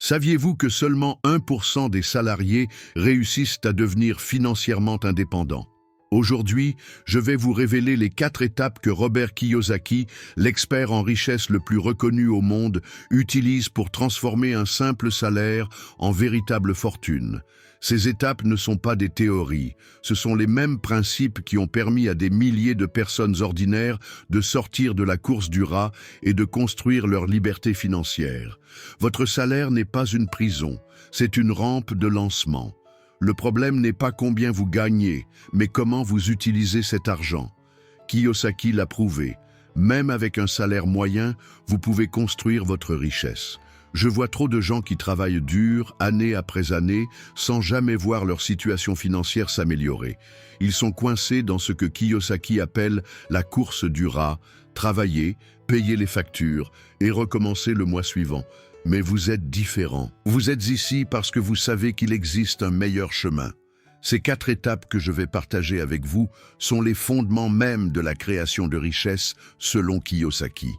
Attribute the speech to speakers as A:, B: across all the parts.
A: Saviez-vous que seulement 1% des salariés réussissent à devenir financièrement indépendants? Aujourd'hui, je vais vous révéler les 4 étapes que Robert Kiyosaki, l'expert en richesse le plus reconnu au monde, utilise pour transformer un simple salaire en véritable fortune. Ces étapes ne sont pas des théories, ce sont les mêmes principes qui ont permis à des milliers de personnes ordinaires de sortir de la course du rat et de construire leur liberté financière. Votre salaire n'est pas une prison, c'est une rampe de lancement. Le problème n'est pas combien vous gagnez, mais comment vous utilisez cet argent. Kiyosaki l'a prouvé. Même avec un salaire moyen, vous pouvez construire votre richesse. Je vois trop de gens qui travaillent dur, année après année, sans jamais voir leur situation financière s'améliorer. Ils sont coincés dans ce que Kiyosaki appelle la course du rat, travailler, payer les factures et recommencer le mois suivant. Mais vous êtes différent. Vous êtes ici parce que vous savez qu'il existe un meilleur chemin. Ces 4 étapes que je vais partager avec vous sont les fondements même de la création de richesse selon Kiyosaki.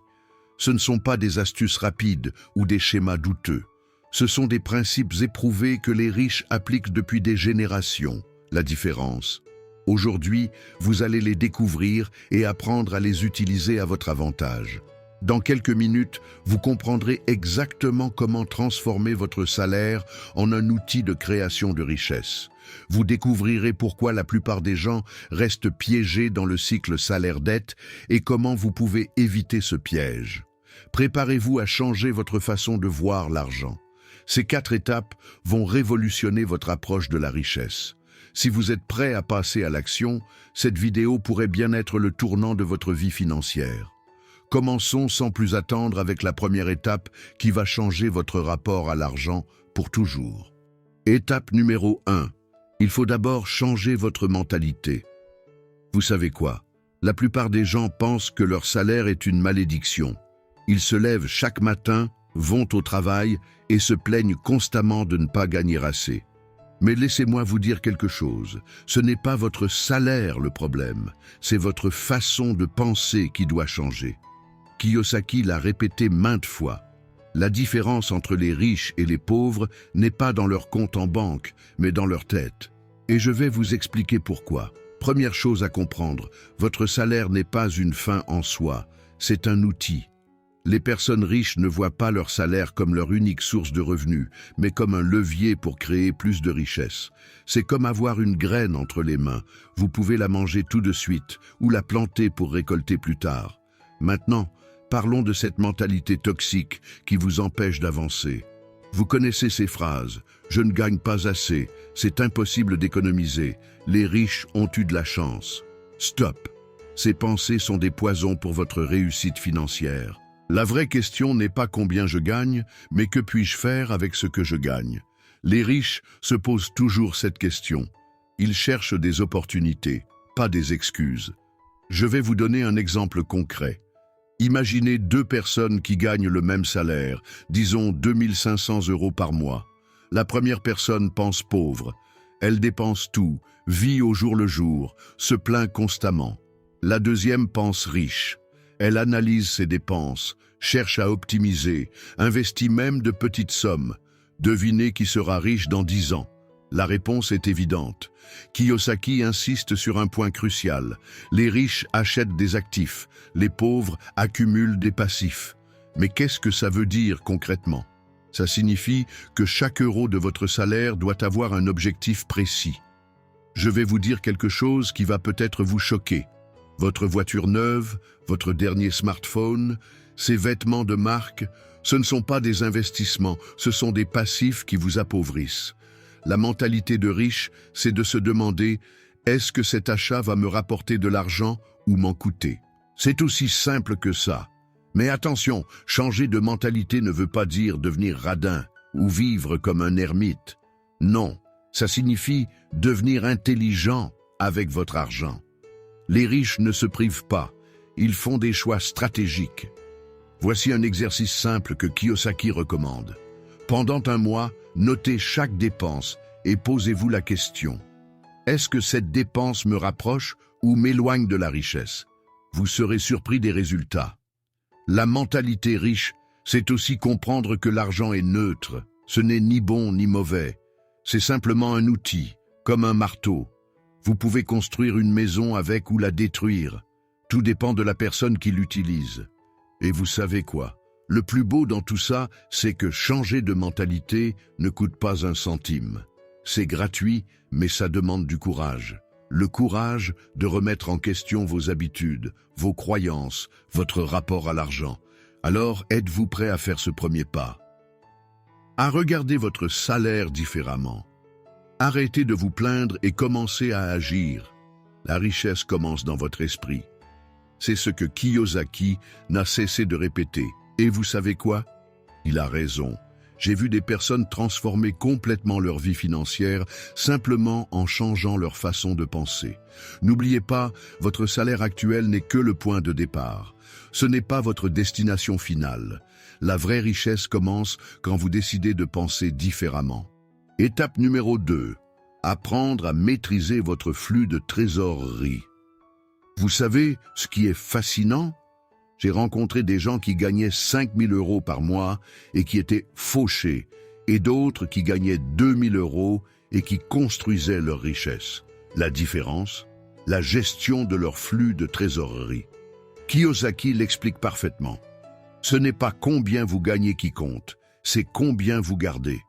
A: Ce ne sont pas des astuces rapides ou des schémas douteux. Ce sont des principes éprouvés que les riches appliquent depuis des générations. La différence. Aujourd'hui, vous allez les découvrir et apprendre à les utiliser à votre avantage. Dans quelques minutes, vous comprendrez exactement comment transformer votre salaire en un outil de création de richesse. Vous découvrirez pourquoi la plupart des gens restent piégés dans le cycle salaire-dette et comment vous pouvez éviter ce piège. Préparez-vous à changer votre façon de voir l'argent. Ces 4 étapes vont révolutionner votre approche de la richesse. Si vous êtes prêt à passer à l'action, cette vidéo pourrait bien être le tournant de votre vie financière. Commençons sans plus attendre avec la première étape qui va changer votre rapport à l'argent pour toujours. Étape numéro 1. Il faut d'abord changer votre mentalité. Vous savez quoi? La plupart des gens pensent que leur salaire est une malédiction. Ils se lèvent chaque matin, vont au travail et se plaignent constamment de ne pas gagner assez. Mais laissez-moi vous dire quelque chose. Ce n'est pas votre salaire le problème, c'est votre façon de penser qui doit changer. Kiyosaki l'a répété maintes fois. La différence entre les riches et les pauvres n'est pas dans leur compte en banque, mais dans leur tête. Et je vais vous expliquer pourquoi. Première chose à comprendre, votre salaire n'est pas une fin en soi, c'est un outil. Les personnes riches ne voient pas leur salaire comme leur unique source de revenus, mais comme un levier pour créer plus de richesse. C'est comme avoir une graine entre les mains. Vous pouvez la manger tout de suite ou la planter pour récolter plus tard. Maintenant, parlons de cette mentalité toxique qui vous empêche d'avancer. Vous connaissez ces phrases « Je ne gagne pas assez »,« C'est impossible d'économiser »,« Les riches ont eu de la chance ». Stop! Ces pensées sont des poisons pour votre réussite financière. La vraie question n'est pas combien je gagne, mais que puis-je faire avec ce que je gagne. Les riches se posent toujours cette question. Ils cherchent des opportunités, pas des excuses. Je vais vous donner un exemple concret. Imaginez 2 personnes qui gagnent le même salaire, disons 2 500 € par mois. La première personne pense pauvre. Elle dépense tout, vit au jour le jour, se plaint constamment. La deuxième pense riche. Elle analyse ses dépenses, cherche à optimiser, investit même de petites sommes. Devinez qui sera riche dans 10 ans. La réponse est évidente. Kiyosaki insiste sur un point crucial. Les riches achètent des actifs, les pauvres accumulent des passifs. Mais qu'est-ce que ça veut dire concrètement? Ça signifie que chaque euro de votre salaire doit avoir un objectif précis. Je vais vous dire quelque chose qui va peut-être vous choquer. Votre voiture neuve, votre dernier smartphone, ces vêtements de marque, ce ne sont pas des investissements, ce sont des passifs qui vous appauvrissent. La mentalité de riche, c'est de se demander « Est-ce que cet achat va me rapporter de l'argent ou m'en coûter ?» C'est aussi simple que ça. Mais attention, changer de mentalité ne veut pas dire devenir radin ou vivre comme un ermite. Non, ça signifie devenir intelligent avec votre argent. Les riches ne se privent pas, ils font des choix stratégiques. Voici un exercice simple que Kiyosaki recommande. Pendant un mois, notez chaque dépense et posez-vous la question. Est-ce que cette dépense me rapproche ou m'éloigne de la richesse? Vous serez surpris des résultats. La mentalité riche, c'est aussi comprendre que l'argent est neutre. Ce n'est ni bon ni mauvais. C'est simplement un outil, comme un marteau. Vous pouvez construire une maison avec ou la détruire. Tout dépend de la personne qui l'utilise. Et vous savez quoi? Le plus beau dans tout ça, c'est que changer de mentalité ne coûte pas un centime. C'est gratuit, mais ça demande du courage. Le courage de remettre en question vos habitudes, vos croyances, votre rapport à l'argent. Alors, êtes-vous prêt à faire ce premier pas? À regarder votre salaire différemment. Arrêtez de vous plaindre et commencez à agir. La richesse commence dans votre esprit. C'est ce que Kiyosaki n'a cessé de répéter. Et vous savez quoi? Il a raison. J'ai vu des personnes transformer complètement leur vie financière simplement en changeant leur façon de penser. N'oubliez pas, votre salaire actuel n'est que le point de départ. Ce n'est pas votre destination finale. La vraie richesse commence quand vous décidez de penser différemment. Étape numéro 2. Apprendre à maîtriser votre flux de trésorerie. Vous savez ce qui est fascinant? J'ai rencontré des gens qui gagnaient 5 000 € par mois et qui étaient fauchés, et d'autres qui gagnaient 2 000 € et qui construisaient leur richesse. La différence? La gestion de leur flux de trésorerie. Kiyosaki l'explique parfaitement. Ce n'est pas combien vous gagnez qui compte, c'est combien vous gardez.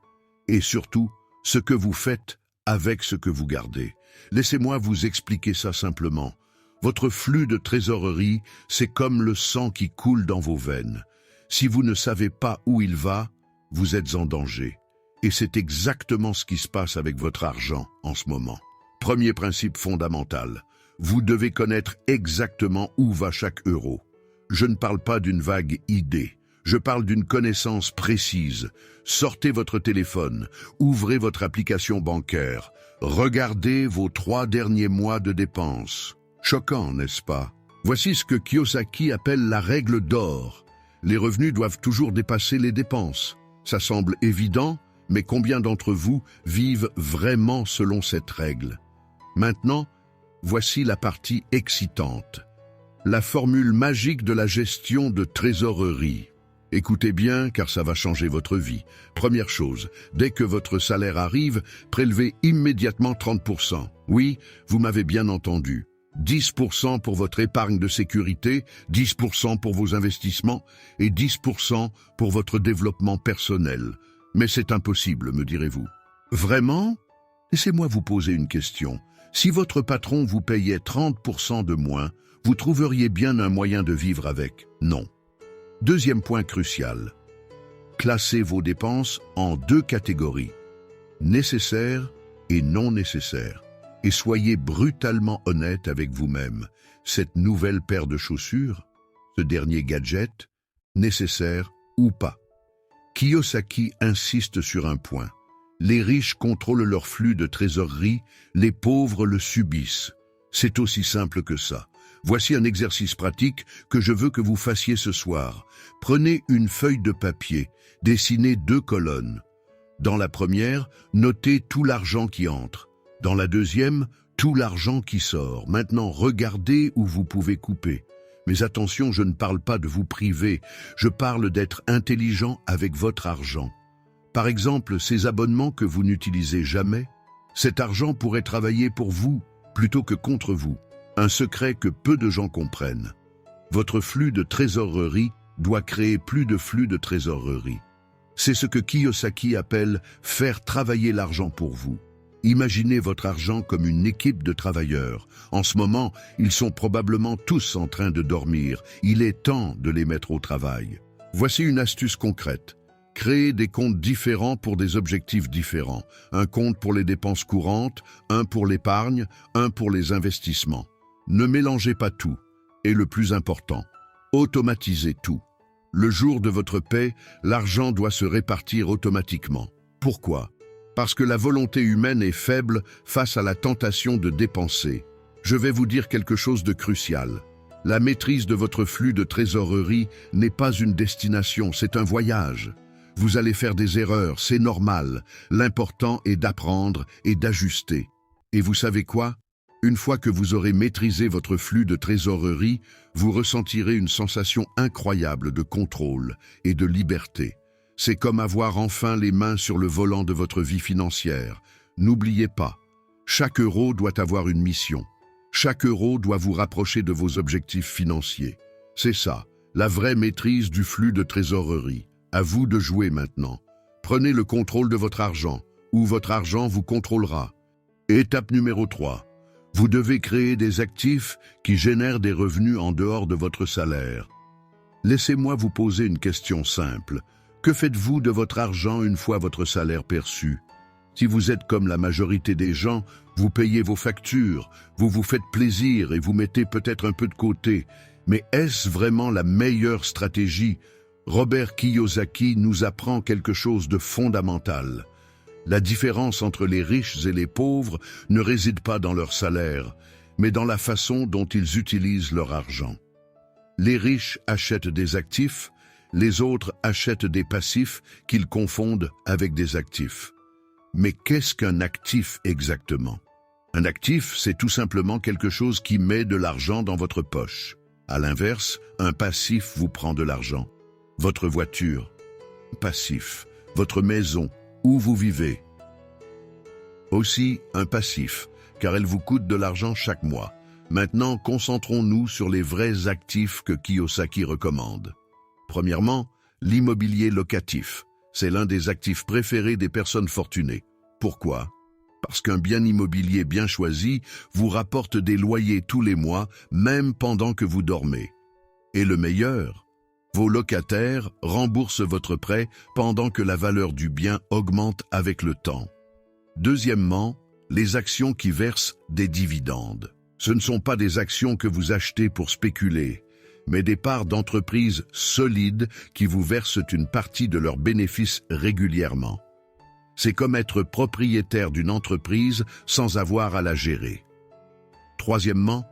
A: Et surtout, ce que vous faites avec ce que vous gardez. Laissez-moi vous expliquer ça simplement. Votre flux de trésorerie, c'est comme le sang qui coule dans vos veines. Si vous ne savez pas où il va, vous êtes en danger. Et c'est exactement ce qui se passe avec votre argent en ce moment. Premier principe fondamental. Vous devez connaître exactement où va chaque euro. Je ne parle pas d'une vague idée. Je parle d'une connaissance précise. Sortez votre téléphone, ouvrez votre application bancaire, regardez vos 3 derniers mois de dépenses. Choquant, n'est-ce pas? Voici ce que Kiyosaki appelle la règle d'or. Les revenus doivent toujours dépasser les dépenses. Ça semble évident, mais combien d'entre vous vivent vraiment selon cette règle? Maintenant, voici la partie excitante. La formule magique de la gestion de trésorerie. Écoutez bien, car ça va changer votre vie. Première chose, dès que votre salaire arrive, prélevez immédiatement 30%. Oui, vous m'avez bien entendu. 10% pour votre épargne de sécurité, 10% pour vos investissements et 10% pour votre développement personnel. Mais c'est impossible, me direz-vous. Vraiment? Laissez-moi vous poser une question. Si votre patron vous payait 30% de moins, vous trouveriez bien un moyen de vivre avec? Non. Deuxième point crucial. Classez vos dépenses en 2 catégories. Nécessaires et non nécessaires. Et soyez brutalement honnête avec vous-même. Cette nouvelle paire de chaussures, ce dernier gadget, nécessaire ou pas. Kiyosaki insiste sur un point. Les riches contrôlent leur flux de trésorerie, les pauvres le subissent. C'est aussi simple que ça. Voici un exercice pratique que je veux que vous fassiez ce soir. Prenez une feuille de papier, dessinez 2 colonnes. Dans la première, notez tout l'argent qui entre. Dans la deuxième, tout l'argent qui sort. Maintenant, regardez où vous pouvez couper. Mais attention, je ne parle pas de vous priver, je parle d'être intelligent avec votre argent. Par exemple, ces abonnements que vous n'utilisez jamais, cet argent pourrait travailler pour vous plutôt que contre vous. Un secret que peu de gens comprennent. Votre flux de trésorerie doit créer plus de flux de trésorerie. C'est ce que Kiyosaki appelle faire travailler l'argent pour vous. Imaginez votre argent comme une équipe de travailleurs. En ce moment, ils sont probablement tous en train de dormir. Il est temps de les mettre au travail. Voici une astuce concrète. Créez des comptes différents pour des objectifs différents. Un compte pour les dépenses courantes, un pour l'épargne, un pour les investissements. Ne mélangez pas tout. Et le plus important, automatisez tout. Le jour de votre paie, l'argent doit se répartir automatiquement. Pourquoi? Parce que la volonté humaine est faible face à la tentation de dépenser. Je vais vous dire quelque chose de crucial. La maîtrise de votre flux de trésorerie n'est pas une destination, c'est un voyage. Vous allez faire des erreurs, c'est normal. L'important est d'apprendre et d'ajuster. Et vous savez quoi? Une fois que vous aurez maîtrisé votre flux de trésorerie, vous ressentirez une sensation incroyable de contrôle et de liberté. C'est comme avoir enfin les mains sur le volant de votre vie financière. N'oubliez pas, chaque euro doit avoir une mission. Chaque euro doit vous rapprocher de vos objectifs financiers. C'est ça, la vraie maîtrise du flux de trésorerie. À vous de jouer maintenant. Prenez le contrôle de votre argent, ou votre argent vous contrôlera. Étape numéro 3. Vous devez créer des actifs qui génèrent des revenus en dehors de votre salaire. Laissez-moi vous poser une question simple. Que faites-vous de votre argent une fois votre salaire perçu? Si vous êtes comme la majorité des gens, vous payez vos factures, vous vous faites plaisir et vous mettez peut-être un peu de côté. Mais est-ce vraiment la meilleure stratégie? Robert Kiyosaki nous apprend quelque chose de fondamental. La différence entre les riches et les pauvres ne réside pas dans leur salaire, mais dans la façon dont ils utilisent leur argent. Les riches achètent des actifs, les autres achètent des passifs qu'ils confondent avec des actifs. Mais qu'est-ce qu'un actif exactement? Un actif, c'est tout simplement quelque chose qui met de l'argent dans votre poche. À l'inverse, un passif vous prend de l'argent. Votre voiture, passif. Votre maison, où vous vivez. Aussi, un passif, car elle vous coûte de l'argent chaque mois. Maintenant, concentrons-nous sur les vrais actifs que Kiyosaki recommande. Premièrement, l'immobilier locatif. C'est l'un des actifs préférés des personnes fortunées. Pourquoi? Parce qu'un bien immobilier bien choisi vous rapporte des loyers tous les mois, même pendant que vous dormez. Et le meilleur, vos locataires remboursent votre prêt pendant que la valeur du bien augmente avec le temps. Deuxièmement, les actions qui versent des dividendes. Ce ne sont pas des actions que vous achetez pour spéculer, mais des parts d'entreprises solides qui vous versent une partie de leurs bénéfices régulièrement. C'est comme être propriétaire d'une entreprise sans avoir à la gérer. Troisièmement,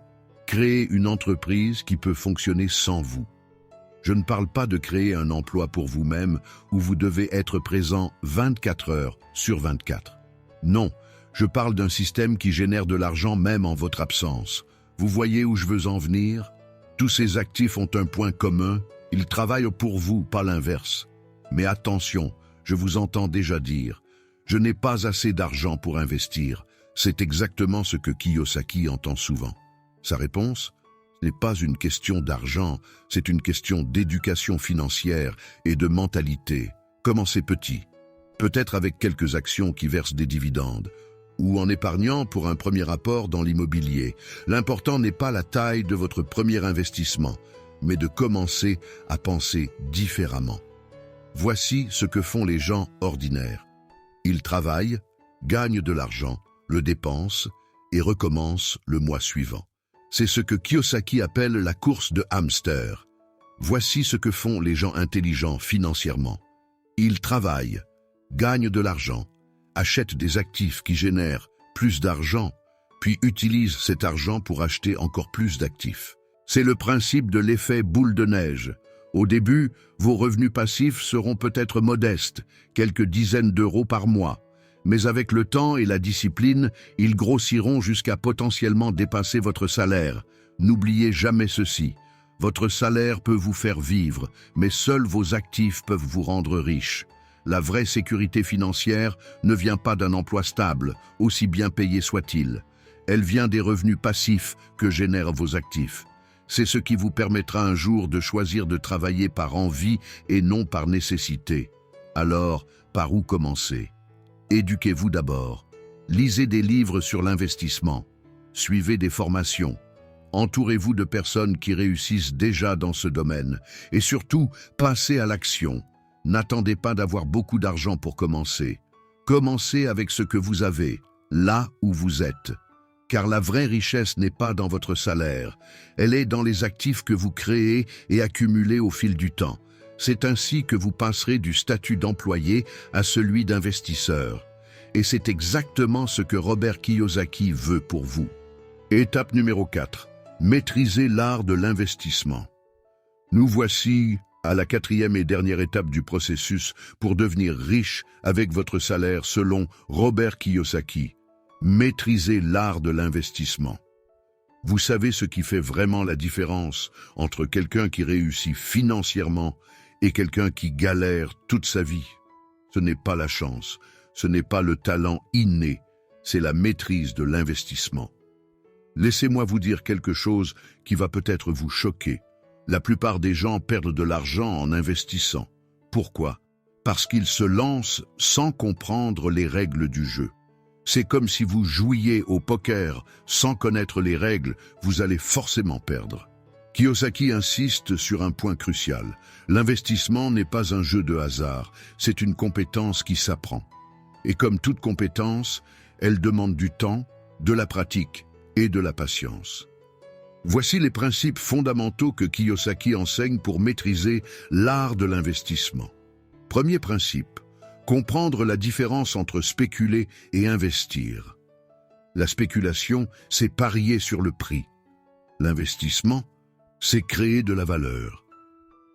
A: créer une entreprise qui peut fonctionner sans vous. Je ne parle pas de créer un emploi pour vous-même où vous devez être présent 24 heures sur 24. Non, je parle d'un système qui génère de l'argent même en votre absence. Vous voyez où je veux en venir? Tous ces actifs ont un point commun, ils travaillent pour vous, pas l'inverse. Mais attention, je vous entends déjà dire, je n'ai pas assez d'argent pour investir. C'est exactement ce que Kiyosaki entend souvent. Sa réponse? Ce n'est pas une question d'argent, c'est une question d'éducation financière et de mentalité. Commencez petit, peut-être avec quelques actions qui versent des dividendes, ou en épargnant pour un premier apport dans l'immobilier. L'important n'est pas la taille de votre premier investissement, mais de commencer à penser différemment. Voici ce que font les gens ordinaires. Ils travaillent, gagnent de l'argent, le dépensent et recommencent le mois suivant. C'est ce que Kiyosaki appelle la course de hamster. Voici ce que font les gens intelligents financièrement. Ils travaillent, gagnent de l'argent, achètent des actifs qui génèrent plus d'argent, puis utilisent cet argent pour acheter encore plus d'actifs. C'est le principe de l'effet boule de neige. Au début, vos revenus passifs seront peut-être modestes, quelques dizaines d'euros par mois. Mais avec le temps et la discipline, ils grossiront jusqu'à potentiellement dépasser votre salaire. N'oubliez jamais ceci. Votre salaire peut vous faire vivre, mais seuls vos actifs peuvent vous rendre riche. La vraie sécurité financière ne vient pas d'un emploi stable, aussi bien payé soit-il. Elle vient des revenus passifs que génèrent vos actifs. C'est ce qui vous permettra un jour de choisir de travailler par envie et non par nécessité. Alors, par où commencer? Éduquez-vous d'abord. Lisez des livres sur l'investissement. Suivez des formations. Entourez-vous de personnes qui réussissent déjà dans ce domaine. Et surtout, passez à l'action. N'attendez pas d'avoir beaucoup d'argent pour commencer. Commencez avec ce que vous avez, là où vous êtes. Car la vraie richesse n'est pas dans votre salaire. Elle est dans les actifs que vous créez et accumulez au fil du temps. C'est ainsi que vous passerez du statut d'employé à celui d'investisseur. Et c'est exactement ce que Robert Kiyosaki veut pour vous. Étape numéro 4. Maîtrisez l'art de l'investissement. Nous voici à la 4e et dernière étape du processus pour devenir riche avec votre salaire selon Robert Kiyosaki. Maîtrisez l'art de l'investissement. Vous savez ce qui fait vraiment la différence entre quelqu'un qui réussit financièrement et quelqu'un qui galère toute sa vie. Ce n'est pas la chance, ce n'est pas le talent inné, c'est la maîtrise de l'investissement. Laissez-moi vous dire quelque chose qui va peut-être vous choquer. La plupart des gens perdent de l'argent en investissant. Pourquoi? Parce qu'ils se lancent sans comprendre les règles du jeu. C'est comme si vous jouiez au poker sans connaître les règles, vous allez forcément perdre. Kiyosaki insiste sur un point crucial. L'investissement n'est pas un jeu de hasard, c'est une compétence qui s'apprend. Et comme toute compétence, elle demande du temps, de la pratique et de la patience. Voici les principes fondamentaux que Kiyosaki enseigne pour maîtriser l'art de l'investissement. Premier principe, comprendre la différence entre spéculer et investir. La spéculation, c'est parier sur le prix. L'investissement, c'est créer de la valeur.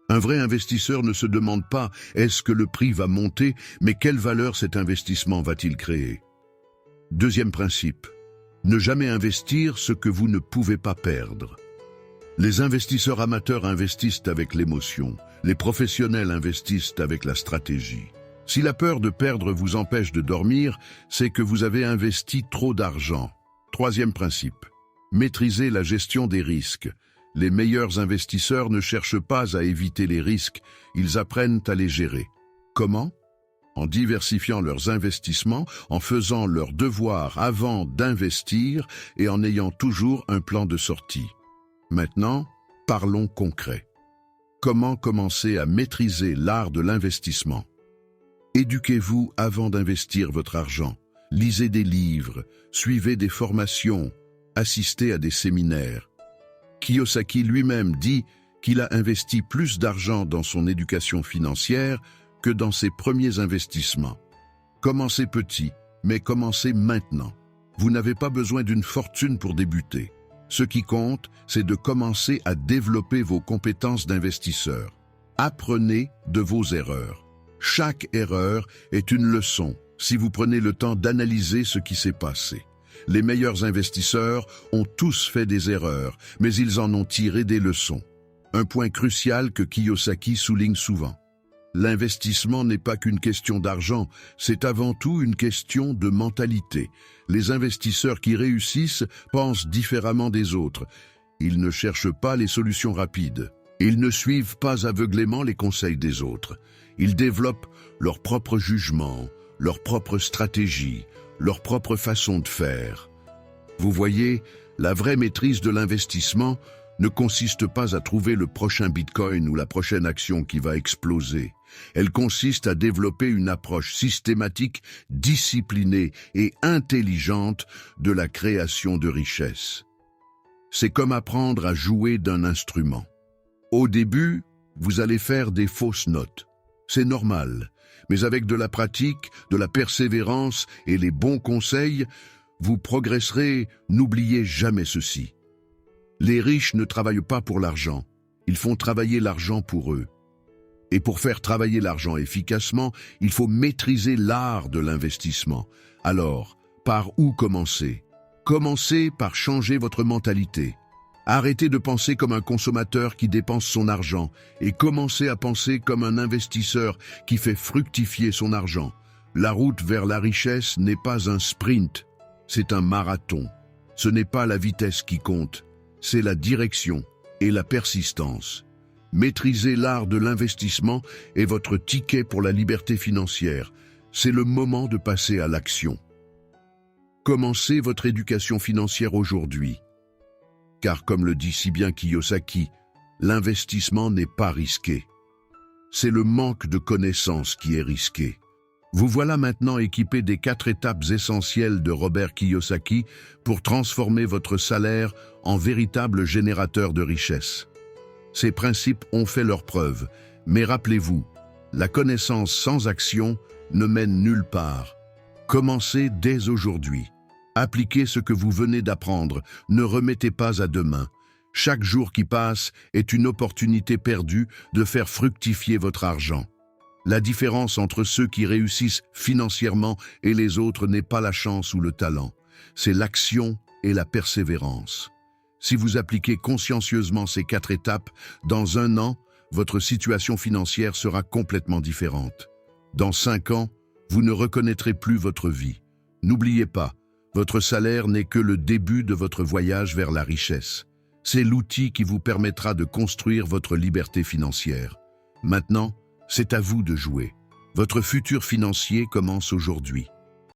A: Un vrai investisseur ne se demande pas « est-ce que le prix va monter ?» mais quelle valeur cet investissement va-t-il créer? Deuxième principe, ne jamais investir ce que vous ne pouvez pas perdre. Les investisseurs amateurs investissent avec l'émotion, les professionnels investissent avec la stratégie. Si la peur de perdre vous empêche de dormir, c'est que vous avez investi trop d'argent. Troisième principe, maîtriser la gestion des risques. Les meilleurs investisseurs ne cherchent pas à éviter les risques, ils apprennent à les gérer. Comment? En diversifiant leurs investissements, en faisant leurs devoirs avant d'investir et en ayant toujours un plan de sortie. Maintenant, parlons concret. Comment commencer à maîtriser l'art de l'investissement? Éduquez-vous avant d'investir votre argent. Lisez des livres, suivez des formations, assistez à des séminaires. Kiyosaki lui-même dit qu'il a investi plus d'argent dans son éducation financière que dans ses premiers investissements. Commencez petit, mais commencez maintenant. Vous n'avez pas besoin d'une fortune pour débuter. Ce qui compte, c'est de commencer à développer vos compétences d'investisseur. Apprenez de vos erreurs. Chaque erreur est une leçon si vous prenez le temps d'analyser ce qui s'est passé. Les meilleurs investisseurs ont tous fait des erreurs, mais ils en ont tiré des leçons. Un point crucial que Kiyosaki souligne souvent. L'investissement n'est pas qu'une question d'argent, c'est avant tout une question de mentalité. Les investisseurs qui réussissent pensent différemment des autres. Ils ne cherchent pas les solutions rapides. Ils ne suivent pas aveuglément les conseils des autres. Ils développent leur propre jugement, leur propre stratégie, leur propre façon de faire. Vous voyez, la vraie maîtrise de l'investissement ne consiste pas à trouver le prochain Bitcoin ou la prochaine action qui va exploser. Elle consiste à développer une approche systématique, disciplinée et intelligente de la création de richesses. C'est comme apprendre à jouer d'un instrument. Au début, vous allez faire des fausses notes. C'est normal, mais avec de la pratique, de la persévérance et les bons conseils, vous progresserez. N'oubliez jamais ceci. Les riches ne travaillent pas pour l'argent, ils font travailler l'argent pour eux. Et pour faire travailler l'argent efficacement, il faut maîtriser l'art de l'investissement. Alors, par où commencer? Commencez par changer votre mentalité. Arrêtez de penser comme un consommateur qui dépense son argent et commencez à penser comme un investisseur qui fait fructifier son argent. La route vers la richesse n'est pas un sprint, c'est un marathon. Ce n'est pas la vitesse qui compte, c'est la direction et la persistance. Maîtriser l'art de l'investissement est votre ticket pour la liberté financière. C'est le moment de passer à l'action. Commencez votre éducation financière aujourd'hui. Car comme le dit si bien Kiyosaki, l'investissement n'est pas risqué. C'est le manque de connaissances qui est risqué. Vous voilà maintenant équipé des 4 étapes essentielles de Robert Kiyosaki pour transformer votre salaire en véritable générateur de richesse. Ces principes ont fait leurs preuves, mais rappelez-vous, la connaissance sans action ne mène nulle part. Commencez dès aujourd'hui. Appliquez ce que vous venez d'apprendre, ne remettez pas à demain. Chaque jour qui passe est une opportunité perdue de faire fructifier votre argent. La différence entre ceux qui réussissent financièrement et les autres n'est pas la chance ou le talent, c'est l'action et la persévérance. Si vous appliquez consciencieusement ces 4 étapes, dans un an, votre situation financière sera complètement différente. Dans 5 ans, vous ne reconnaîtrez plus votre vie. N'oubliez pas, votre salaire n'est que le début de votre voyage vers la richesse. C'est l'outil qui vous permettra de construire votre liberté financière. Maintenant, c'est à vous de jouer. Votre futur financier commence aujourd'hui.